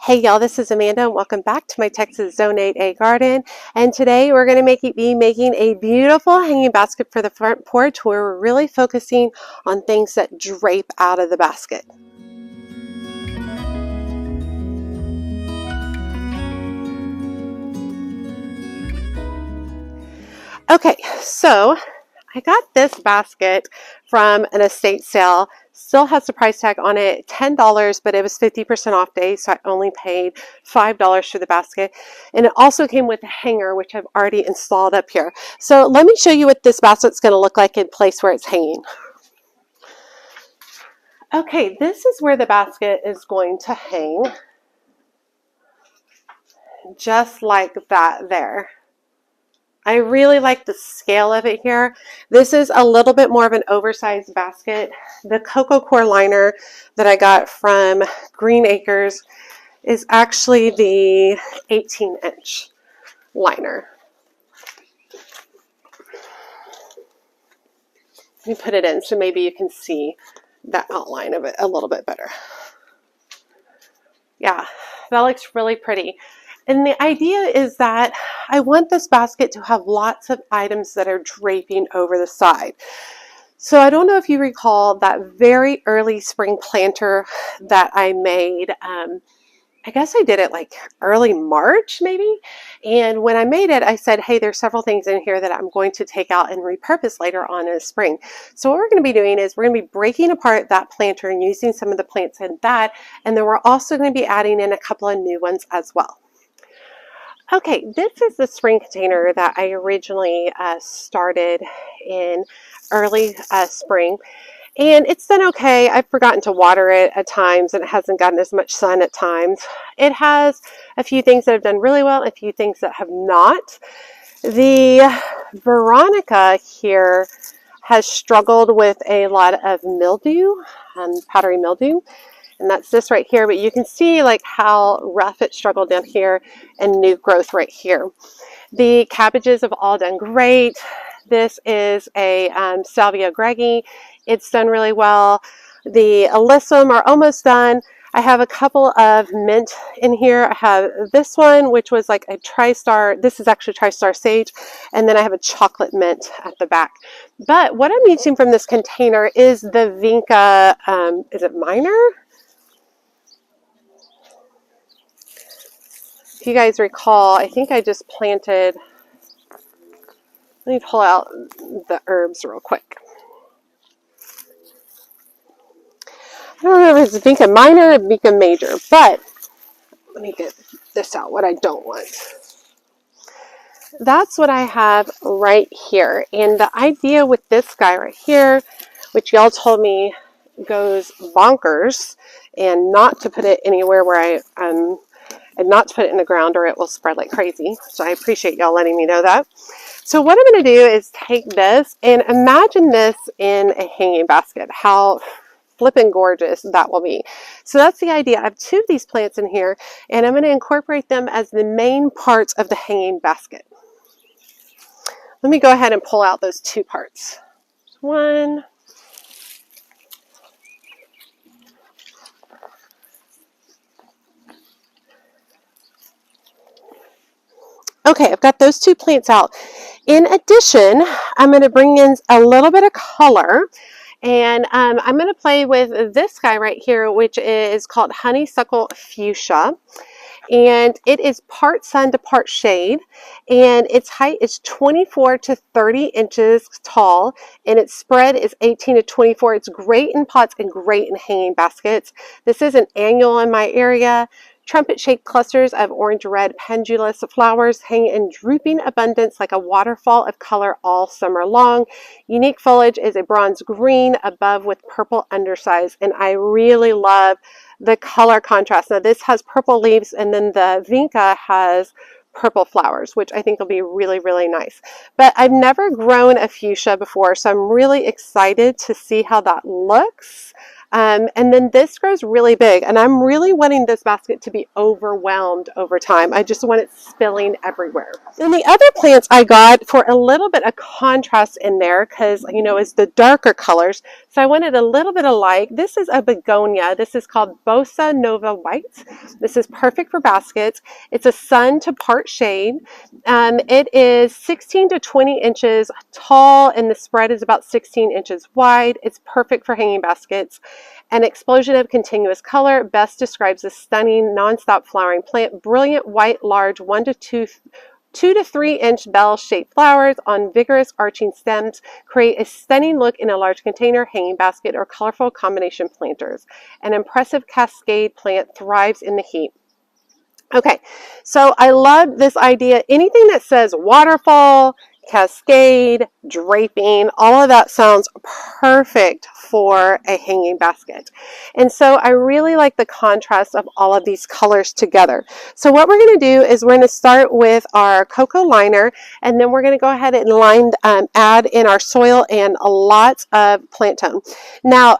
Hey y'all, this is Amanda and welcome back to my Texas Zone 8A garden. And today we're going to be making a beautiful hanging basket for the front porch where we're really focusing on things that drape out of the basket. Okay, so I got this basket from an estate sale. Still has the price tag on it, $10, but it was 50% off day, so I only paid $5 for the basket. And it also came with a hanger, which I've already installed up here. So let me show you what this basket's going to look like in place where it's hanging. Okay, this is where the basket is going to hang, just like that there. I really like the scale of it here. This is a little bit more of an oversized basket. The Coco Core liner that I got from Green Acres is actually the 18-inch liner. Let me put it in so maybe you can see the outline of it a little bit better. Yeah, that looks really pretty. And the idea is that I want this basket to have lots of items that are draping over the side. So I don't know if you recall that very early spring planter that I made. I guess I did it like early March maybe. And when I made it, I said, hey, there's several things in here that I'm going to take out and repurpose later on in the spring. So what we're going to be doing is we're going to be breaking apart that planter and using some of the plants in that. And then we're also going to be adding in a couple of new ones as well. Okay, this is the spring container that I originally started in early spring. And it's done okay. I've forgotten to water it at times and it hasn't gotten as much sun at times. It has a few things that have done really well, a few things that have not. The Veronica here has struggled with a lot of mildew, powdery mildew. And that's this right here, but you can see like how rough it struggled down here and new growth right here. The cabbages have all done great. This is a Salvia Greggi. It's done really well. The alyssum are almost done. I have a couple of mint in here. I have this one, which was like a TriStar. This is actually TriStar Sage. And then I have a chocolate mint at the back. But what I'm using from this container is the Vinca, is it Minor? If you guys recall, I think I just planted, let me pull out the herbs real quick. I don't know if it's Vinca Minor or Vinca Major, but let me get this out, what I don't want. That's what I have right here. And the idea with this guy right here, which y'all told me goes bonkers, and not to put it anywhere where and not to put it in the ground or it will spread like crazy. So I appreciate y'all letting me know that. So what I'm going to do is take this and imagine this in a hanging basket. How flippin' gorgeous that will be. So that's the idea. I have two of these plants in here and I'm going to incorporate them as the main parts of the hanging basket. Let me go ahead and pull out those two parts. One. Okay, I've got those two plants out. In addition, I'm going to bring in a little bit of color, and I'm going to play with this guy right here, which is called Honeysuckle Fuchsia. And it is part sun to part shade, and its height is 24 to 30 inches tall, and its spread is 18 to 24. It's great in pots and great in hanging baskets. This is an annual in my area. Trumpet-shaped clusters of orange-red pendulous flowers hang in drooping abundance like a waterfall of color all summer long. Unique foliage is a bronze green above with purple undersides, and I really love the color contrast. Now this has purple leaves, and then the Vinca has purple flowers, which I think will be really, really nice. But I've never grown a fuchsia before, so I'm really excited to see how that looks. And then this grows really big, and I'm really wanting this basket to be overwhelmed over time. I just want it spilling everywhere. Then the other plants I got for a little bit of contrast in there, because it's the darker colors, so I wanted a little bit of light. This is a begonia. This is called Bossa Nova White. This is perfect for baskets. It's a sun to part shade. It is 16 to 20 inches tall, and the spread is about 16 inches wide. It's perfect for hanging baskets. An explosion of continuous color best describes a stunning, non-stop flowering plant. Brilliant white, large, 2 to 3 inch bell-shaped flowers on vigorous arching stems create a stunning look in a large container, hanging basket, or colorful combination planters. An impressive cascade plant thrives in the heat. Okay, so I love this idea. Anything that says waterfall, cascade, draping, all of that sounds perfect for a hanging basket. And so I really like the contrast of all of these colors together. So what we're going to do is we're going to start with our cocoa liner, and then we're going to go ahead and add in our soil and a lot of plant tone. Now,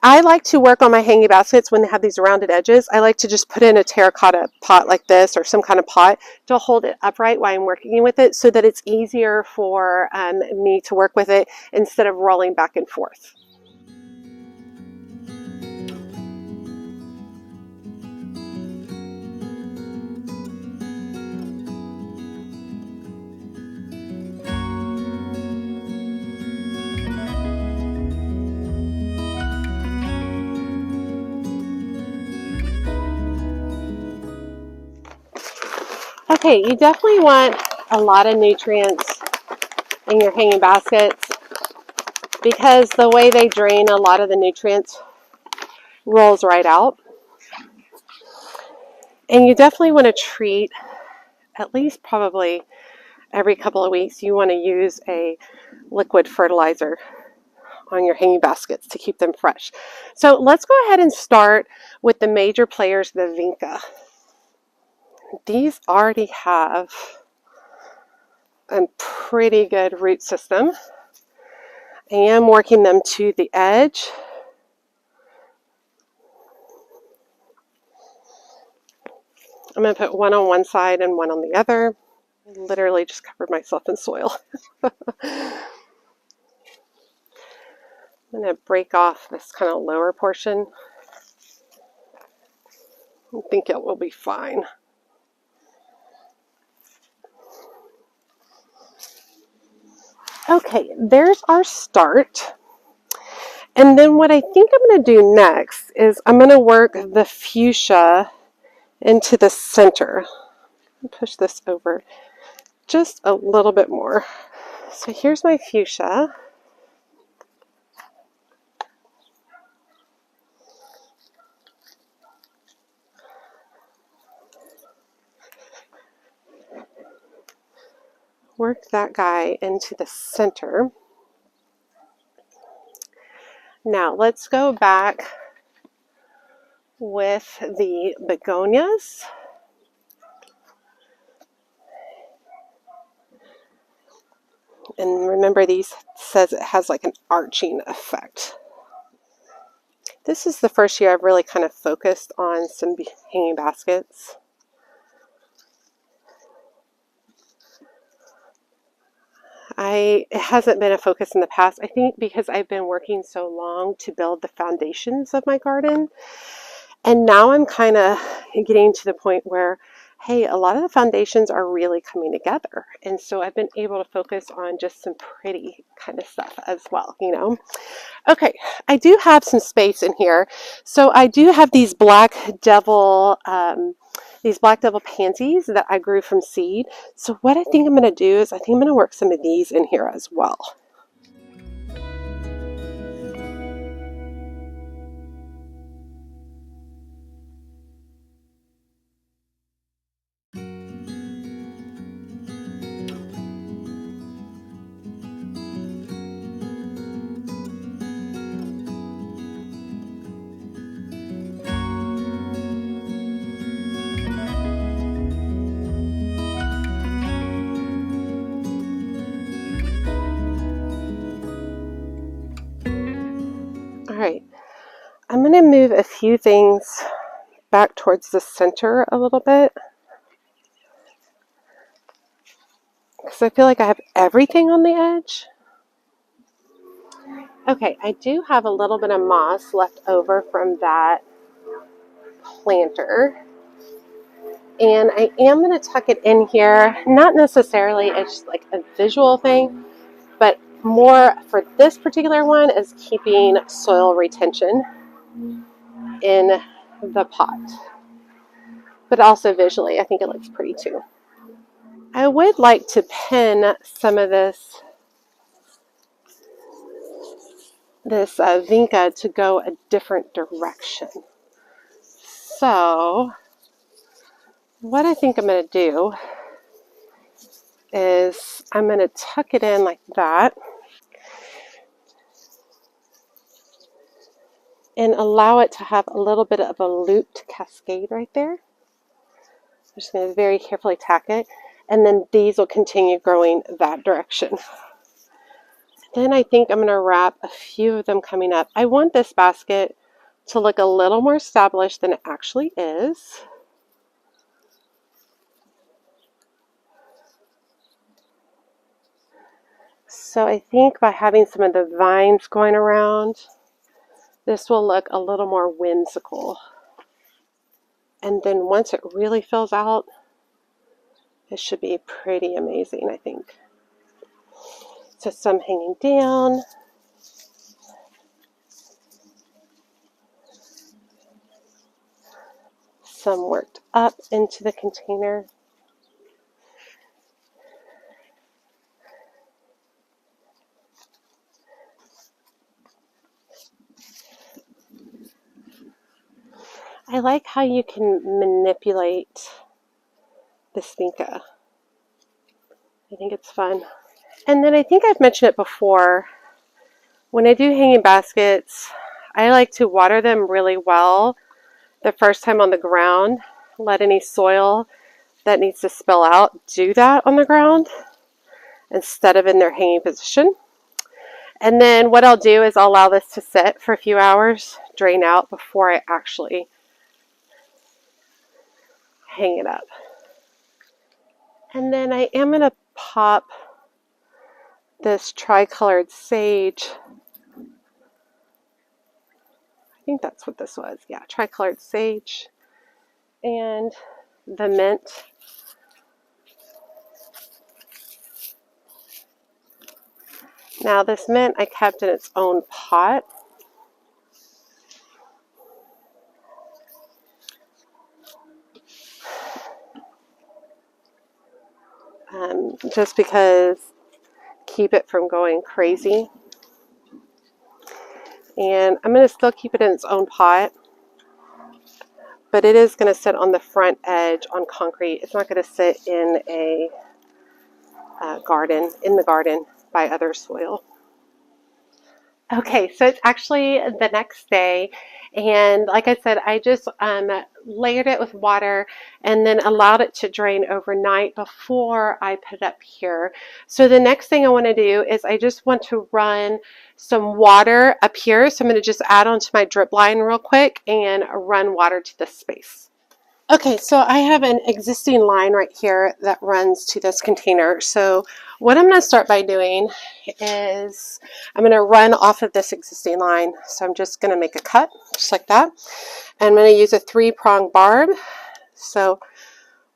I like to work on my hanging baskets when they have these rounded edges. I like to just put in a terracotta pot like this, or some kind of pot, to hold it upright while I'm working with it, so that it's easier for me to work with it instead of rolling back and forth. Okay, you definitely want a lot of nutrients in your hanging baskets, because the way they drain, a lot of the nutrients rolls right out. And you definitely want to treat, at least probably every couple of weeks, you want to use a liquid fertilizer on your hanging baskets to keep them fresh. So let's go ahead and start with the major players, the vinca. These already have a pretty good root system. I am working them to the edge. I'm going to put one on one side and one on the other. I literally just covered myself in soil. I'm going to break off this kind of lower portion. I think it will be fine. Okay, there's our start. And then what I think I'm going to do next is I'm going to work the fuchsia into the center. Push this over just a little bit more. So here's my fuchsia. Work that guy into the center. Now let's go back with the begonias. And remember, these says it has like an arching effect. This is the first year I've really kind of focused on some hanging baskets. It hasn't been a focus in the past, I think because I've been working so long to build the foundations of my garden. And now I'm kind of getting to the point where, hey, a lot of the foundations are really coming together. And so I've been able to focus on just some pretty kind of stuff as well, Okay, I do have some space in here. So I do have these black devil pansies that I grew from seed. So what I think I'm going to do is I think I'm going to work some of these in here as well. few things back towards the center a little bit, because I feel like I have everything on the edge. Okay, I do have a little bit of moss left over from that planter. And I am going to tuck it in here, not necessarily as just like a visual thing, but more for this particular one is keeping soil retention in the pot. But also visually, I think it looks pretty too. I would like to pin some of this vinca to go a different direction. So what I think I'm going to do is I'm going to tuck it in like that and allow it to have a little bit of a looped cascade right there. I'm just going to very carefully tack it, and then these will continue growing that direction. Then I think I'm going to wrap a few of them coming up. I want this basket to look a little more established than it actually is. So I think by having some of the vines going around, this will look a little more whimsical. And then once it really fills out, it should be pretty amazing, I think. So some hanging down. Some worked up into the container. I like how you can manipulate this vinca. I think it's fun. And then I think I've mentioned it before, when I do hanging baskets, I like to water them really well the first time on the ground. Let any soil that needs to spill out do that on the ground instead of in their hanging position. And then what I'll do is I'll allow this to sit for a few hours, drain out before I actually hang it up. And then I am going to pop this tricolored sage. I think that's what this was. Yeah, tricolored sage and the mint. Now this mint I kept in its own pot. Just because keep it from going crazy. And I'm going to still keep it in its own pot, but it is going to sit on the front edge on concrete. It's not going to sit in a in the garden by other soil. Okay, so it's actually the next day, and like I said, I just layered it with water and then allowed it to drain overnight before I put it up here. So the next thing I want to do is I just want to run some water up here. So I'm going to just add onto my drip line real quick and run water to this space. Okay, so I have an existing line right here that runs to this container. So what I'm going to start by doing is I'm going to run off of this existing line. So I'm just going to make a cut just like that. And I'm going to use a 3-prong barb. So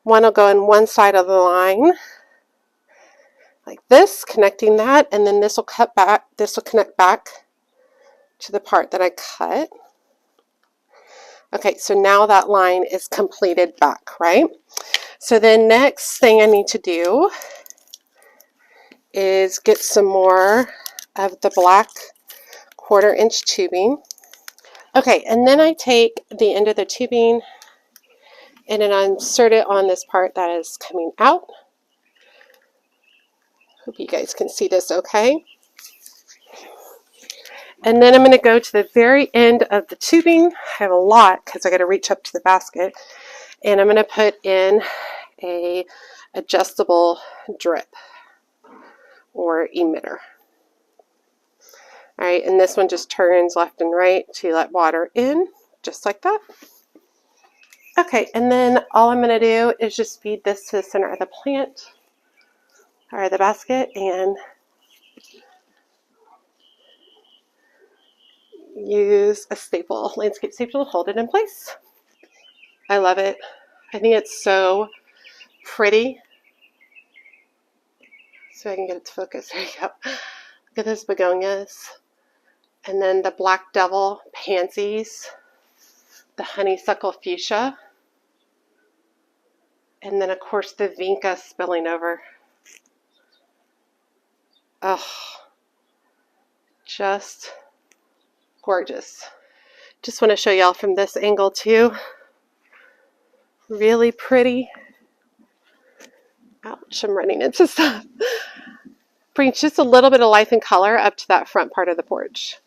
one will go in one side of the line like this, connecting that, and then this will cut back. This will connect back to the part that I cut. Okay, so now that line is completed back, right? So the next thing I need to do is get some more of the black 1/4-inch tubing. Okay, and then I take the end of the tubing and then I insert it on this part that is coming out. Hope you guys can see this okay. And then I'm going to go to the very end of the tubing. I have a lot because I got to reach up to the basket. And I'm going to put in a adjustable drip or emitter. All right, and this one just turns left and right to let water in. just like that. Okay, and then all I'm going to do is just feed this to the center of the plant, or the basket, and use a staple, landscape staple, to hold it in place. I love it. I think it's so pretty. So I can get it to focus. There you go. Look at those begonias. And then the black devil pansies, the honeysuckle fuchsia, and then of course the vinca spilling over. Oh, just gorgeous. Just want to show y'all from this angle too. Really pretty. Ouch, I'm running into stuff. Brings just a little bit of life and color up to that front part of the porch.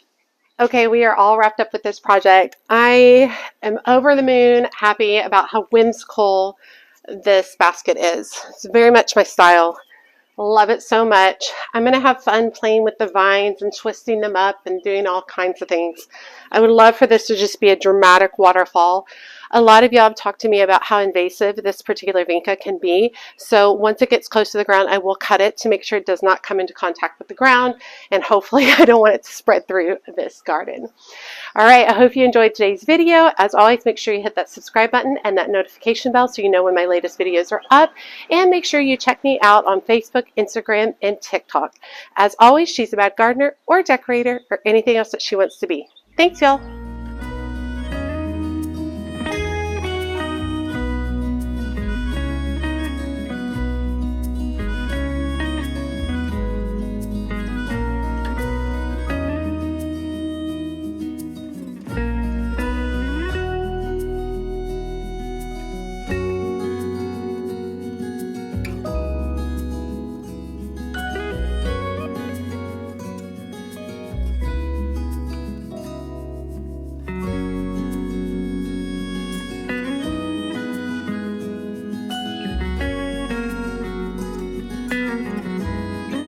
Okay, we are all wrapped up with this project. I am over the moon happy about how whimsical this basket is. It's very much my style. Love it so much. I'm going to have fun playing with the vines and twisting them up and doing all kinds of things. I would love for this to just be a dramatic waterfall. A lot of y'all have talked to me about how invasive this particular vinca can be. So once it gets close to the ground, I will cut it to make sure it does not come into contact with the ground. And hopefully I don't want it to spread through this garden. All right, I hope you enjoyed today's video. As always, make sure you hit that subscribe button and that notification bell so you know when my latest videos are up. And make sure you check me out on Facebook, Instagram, and TikTok. As always, she's a bad gardener or decorator or anything else that she wants to be. Thanks, y'all.